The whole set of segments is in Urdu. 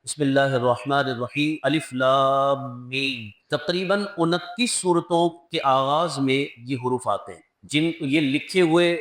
بسم اللہ الرحمن الرحیم الف لام میم۔ تقریباً 29 صورتوں کے آغاز میں یہ حروف آتے ہیں، جن یہ لکھے ہوئے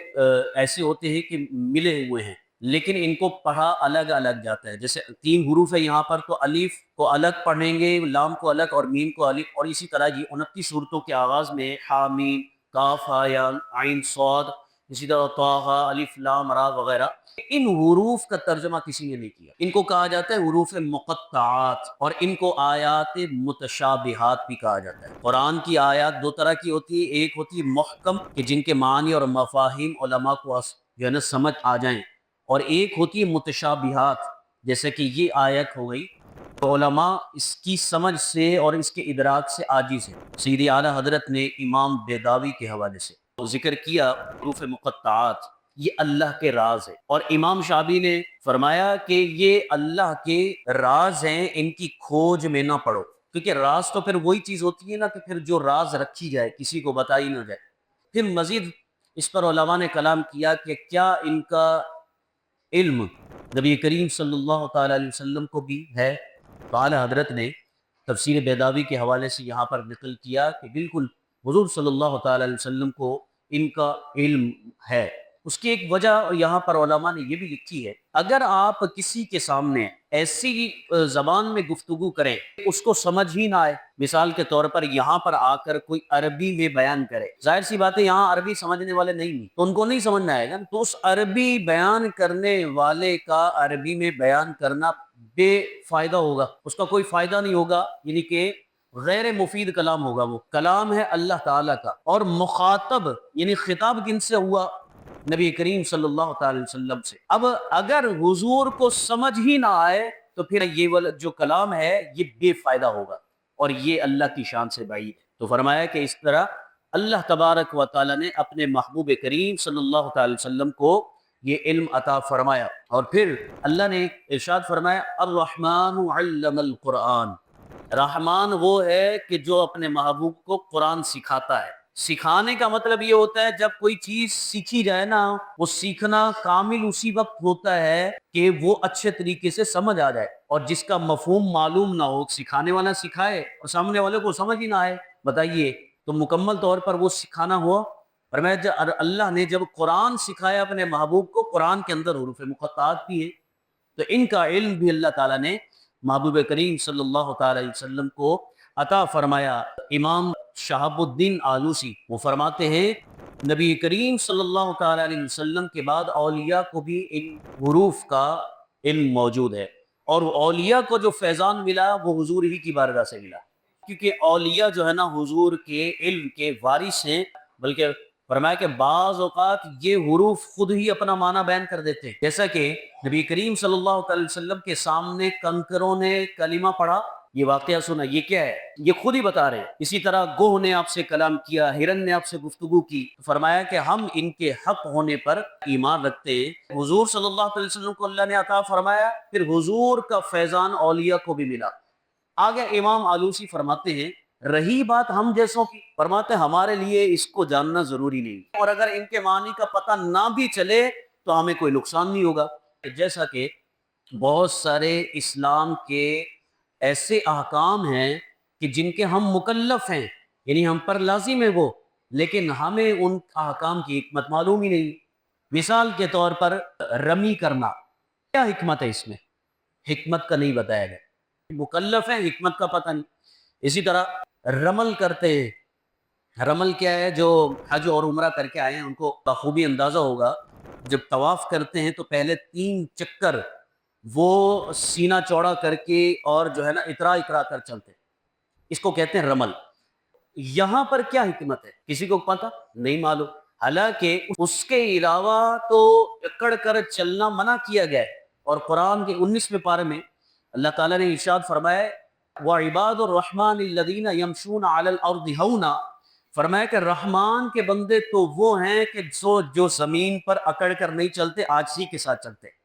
ایسے ہوتے ہیں کہ ملے ہوئے ہیں، لیکن ان کو پڑھا الگ الگ جاتا ہے۔ جیسے 3 حروف ہے یہاں پر، تو الف کو الگ پڑھیں گے، لام کو الگ اور میم کو الگ، اور اسی طرح یہ 29 صورتوں کے آغاز میں حامیم، کاف ہا یا عین صاد، اسی طرح طٰہٰ، الف لام را وغیرہ، ان حروف کا ترجمہ کسی نے نہیں کیا۔ ان کو کہا جاتا ہے حروف مقطعات، اور ان کو آیات متشابہات بھی کہا جاتا ہے۔ قرآن کی آیات 2 طرح کی ہوتی ہے، ایک ہوتی ہے محکم کہ جن کے معنی اور مفاہیم علماء کو جو ہے نا سمجھ آ جائیں، اور ایک ہوتی ہے متشابہات، جیسے کہ یہ آیت ہو گئی تو علماء اس کی سمجھ سے اور اس کے ادراک سے عاجز ہیں۔ سیدی اعلیٰ حضرت نے امام بیضاوی کے حوالے سے ذکر کیا حروف مقطعات یہ اللہ کے راز ہے، اور امام شعبی نے فرمایا کہ یہ اللہ کے راز ہیں، ان کی کھوج میں نہ پڑو، کیونکہ راز تو پھر وہی چیز ہوتی ہے نا کہ پھر جو راز رکھی جائے، کسی کو بتائی نہ جائے۔ پھر مزید اس پر علماء نے کلام کیا کہ کیا ان کا علم نبی کریم صلی اللہ تعالی علیہ وسلم کو بھی ہے؟ تو اعلیٰ حضرت نے تفسیر بیضاوی کے حوالے سے یہاں پر نقل کیا کہ بالکل حضور صلی اللہ تعالی علیہ وسلم کو ان کا علم ہے۔ اس کی ایک وجہ یہاں پر علماء نے یہ بھی لکھی ہے، اگر آپ کسی کے سامنے ایسی زبان میں گفتگو کریں اس کو سمجھ ہی نہ آئے، مثال کے طور پر یہاں پر آ کر کوئی عربی میں بیان کرے، ظاہر سی بات ہے یہاں عربی سمجھنے والے نہیں ہیں تو ان کو نہیں سمجھنا آئے گا، تو اس عربی بیان کرنے والے کا عربی میں بیان کرنا بے فائدہ ہوگا، اس کا کوئی فائدہ نہیں ہوگا، یعنی کہ غیر مفید کلام ہوگا۔ وہ کلام ہے اللہ تعالیٰ کا، اور مخاطب یعنی خطاب کن سے ہوا؟ نبی کریم صلی اللہ تعالی وسلم سے۔ اب اگر حضور کو سمجھ ہی نہ آئے تو پھر یہ والا جو کلام ہے یہ بے فائدہ ہوگا، اور یہ اللہ کی شان سے بعید ہے۔ تو فرمایا کہ اس طرح اللہ تبارک و تعالی نے اپنے محبوب کریم صلی اللہ تعالی وسلم کو یہ علم عطا فرمایا، اور پھر اللہ نے ارشاد فرمایا الرحمن علم القرآن، رحمان وہ ہے کہ جو اپنے محبوب کو قرآن سکھاتا ہے۔ سکھانے کا مطلب یہ ہوتا ہے جب کوئی چیز سیکھی جائے نا، وہ سیکھنا کامل اسی وقت ہوتا ہے کہ وہ اچھے طریقے سے سمجھ آ جائے، اور جس کا مفہوم معلوم نہ ہو، سکھانے والا سکھائے اور سامنے والے کو سمجھ ہی نہ آئے، بتائیے تو مکمل طور پر وہ سکھانا ہوا؟ فرمایا اللہ نے جب قرآن سکھایا اپنے محبوب کو، قرآن کے اندر حروف مقطعات بھی ہیں، تو ان کا علم بھی اللہ تعالیٰ نے محبوب کریم صلی اللہ تعالی علیہ وسلم کو عطا فرمایا۔ امام شہاب الدین آلوسی وہ فرماتے ہیں نبی کریم صلی اللہ تعالی علیہ وسلم کے بعد اولیاء کو بھی ان حروف کا علم موجود ہے، اور اولیاء کو جو فیضان ملا وہ حضور ہی کی بارگاہ سے ملا، کیونکہ اولیاء جو ہے نا حضور کے علم کے وارث ہیں، بلکہ فرمایا کہ بعض اوقات یہ حروف خود ہی اپنا معنی بیان کر دیتے ہیں، جیسا کہ نبی کریم صلی اللہ علیہ وسلم کے سامنے کنکروں نے کلمہ پڑھا، یہ واقعہ سنا، یہ کیا ہے یہ خود ہی بتا رہے ہیں۔ اسی طرح گوہ نے آپ سے کلام کیا، ہرن نے آپ سے گفتگو کی، فرمایا کہ ہم ان کے حق ہونے پر ایمان رکھتے ہیں۔ حضور صلی اللہ علیہ وسلم کو اللہ نے عطا فرمایا، پھر حضور کا فیضان اولیاء کو بھی ملا۔ آگے امام آلوسی فرماتے ہیں رہی بات ہم جیسوں کی، فرماتے ہیں ہمارے لیے اس کو جاننا ضروری نہیں، اور اگر ان کے معنی کا پتہ نہ بھی چلے تو ہمیں کوئی نقصان نہیں ہوگا۔ جیسا کہ بہت سارے اسلام کے ایسے احکام ہیں کہ جن کے ہم مکلف ہیں، یعنی ہم پر لازم ہے وہ، لیکن ہمیں ان احکام کی حکمت معلوم ہی نہیں۔ مثال کے طور پر رمی کرنا، کیا حکمت ہے اس میں؟ حکمت کا نہیں بتایا گیا، مکلف ہیں حکمت کا پتہ نہیں۔ اسی طرح رمل کرتے ہیں، رمل کیا ہے؟ جو حج اور عمرہ کر کے آئے ہیں ان کو بخوبی اندازہ ہوگا، جب طواف کرتے ہیں تو پہلے 3 چکر وہ سینہ چوڑا کر کے اور جو ہے نا اترا اترا کر چلتے ہیں، اس کو کہتے ہیں رمل۔ یہاں پر کیا حکمت ہے کسی کو پتہ نہیں معلوم، حالانکہ اس کے علاوہ تو اکڑ کر چلنا منع کیا گیا ہے، اور قرآن کے 19ویں پارے میں اللہ تعالیٰ نے ارشاد فرمایا وَعِبَادُ الرَّحْمَنِ الَّذِينَ يَمْشُونَ عَلَى الْأَرْضِ هَوْنًا، فرمایا کہ رحمان کے بندے تو وہ ہیں کہ جو زمین پر اکڑ کر نہیں چلتے، عاجزی کے ساتھ چلتے۔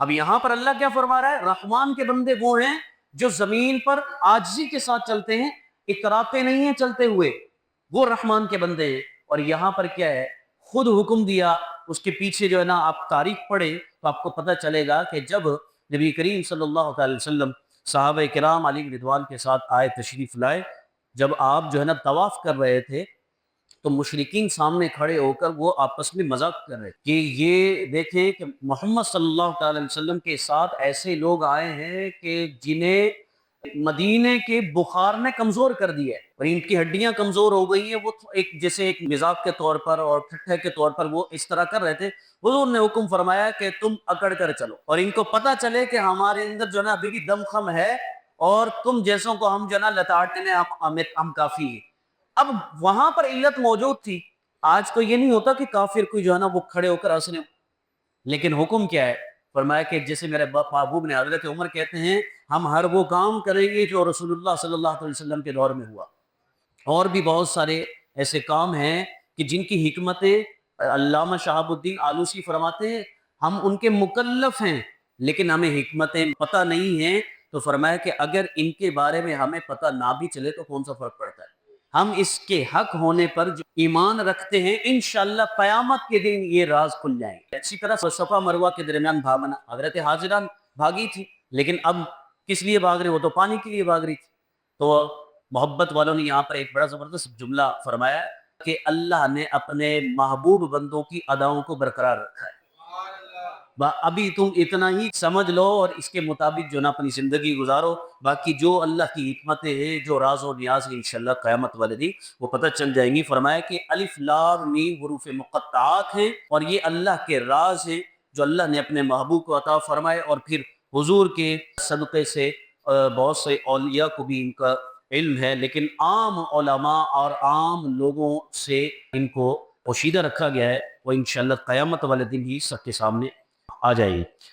اب یہاں پر اللہ کیا فرما رہا ہے؟ رحمان کے بندے وہ ہیں جو زمین پر عاجزی کے ساتھ چلتے ہیں، اتراتے نہیں ہیں چلتے ہوئے، وہ رحمان کے بندے ہیں۔ اور یہاں پر کیا ہے؟ خود حکم دیا، اس کے پیچھے جو ہے نا آپ تاریخ پڑھیں تو آپ کو پتہ چلے گا کہ جب نبی کریم صلی اللہ علیہ وسلم صحابہ کرام علی رضوان کے ساتھ آئے، تشریف لائے. جب آپ جو ہے نا طواف کر رہے تھے تو مشرکین سامنے کھڑے ہو کر وہ آپس میں مذاق کر رہے کہ یہ دیکھیں کہ محمد صلی اللہ تعالی وسلم کے ساتھ ایسے لوگ آئے ہیں کہ جنہیں مدینے کے بخار نے کمزور کر دیا ہے اور ان کی ہڈیاں کمزور ہو گئی ہیں. وہ ایک جیسے ایک مذاق کے طور پر اور ٹھٹھے کے طور پر وہ اس طرح کر رہے تھے. حضور نے حکم فرمایا کہ تم اکڑ کر چلو اور ان کو پتہ چلے کہ ہمارے اندر جو ہے نا ابھی بھی دم خم ہے اور تم جیسوں کو ہم جو ہے نا لتاڑنے ہم کافی ہیں. اب وہاں پر علت موجود تھی. آج تو یہ نہیں ہوتا کہ کافر کوئی جو ہے نا وہ کھڑے ہو کر ہنسنے، لیکن حکم کیا ہے؟ فرمایا کہ جیسے میرے محبوب نے حضرت عمر کہتے ہیں ہم ہر وہ کام کریں گے جو رسول اللہ صلی اللہ علیہ وسلم کے دور میں ہوا. اور بھی بہت سارے ایسے کام ہیں کہ جن کی حکمتیں علامہ شہاب الدین آلوسی فرماتے ہیں ہم ان کے مکلف ہیں لیکن ہمیں حکمتیں پتہ نہیں ہیں. تو فرمایا کہ اگر ان کے بارے میں ہمیں پتہ نہ بھی چلے تو کون سا فرق پڑتا ہے؟ ہم اس کے حق ہونے پر جو ایمان رکھتے ہیں انشاءاللہ قیامت کے دن یہ راز کھل جائیں گے. اسی طرح صفا مروہ کے درمیان بھاگنا، حضرت حاجرہ بھاگی تھی لیکن اب کس لیے بھاگ رہے؟ وہ تو پانی کے لیے بھاگ رہی تھی. تو محبت والوں نے یہاں پر ایک بڑا زبردست جملہ فرمایا کہ اللہ نے اپنے محبوب بندوں کی اداؤں کو برقرار رکھا ہے. ابھی تم اتنا ہی سمجھ لو اور اس کے مطابق جو نا اپنی زندگی گزارو، باقی جو اللہ کی حکمتیں ہیں جو راز و نیاز ہیں انشاءاللہ قیامت والے دن وہ پتہ چل جائیں گی. فرمایا کہ الف لام میم حروف مقطعات ہیں اور یہ اللہ کے راز ہیں جو اللہ نے اپنے محبوب کو عطا فرمائے. اور پھر حضور کے صدقے سے بہت سے اولیاء کو بھی ان کا علم ہے، لیکن عام علماء اور عام لوگوں سے ان کو پوشیدہ رکھا گیا ہے. وہ انشاءاللہ قیامت والے دن ہی سب کے سامنے آ جائے گی.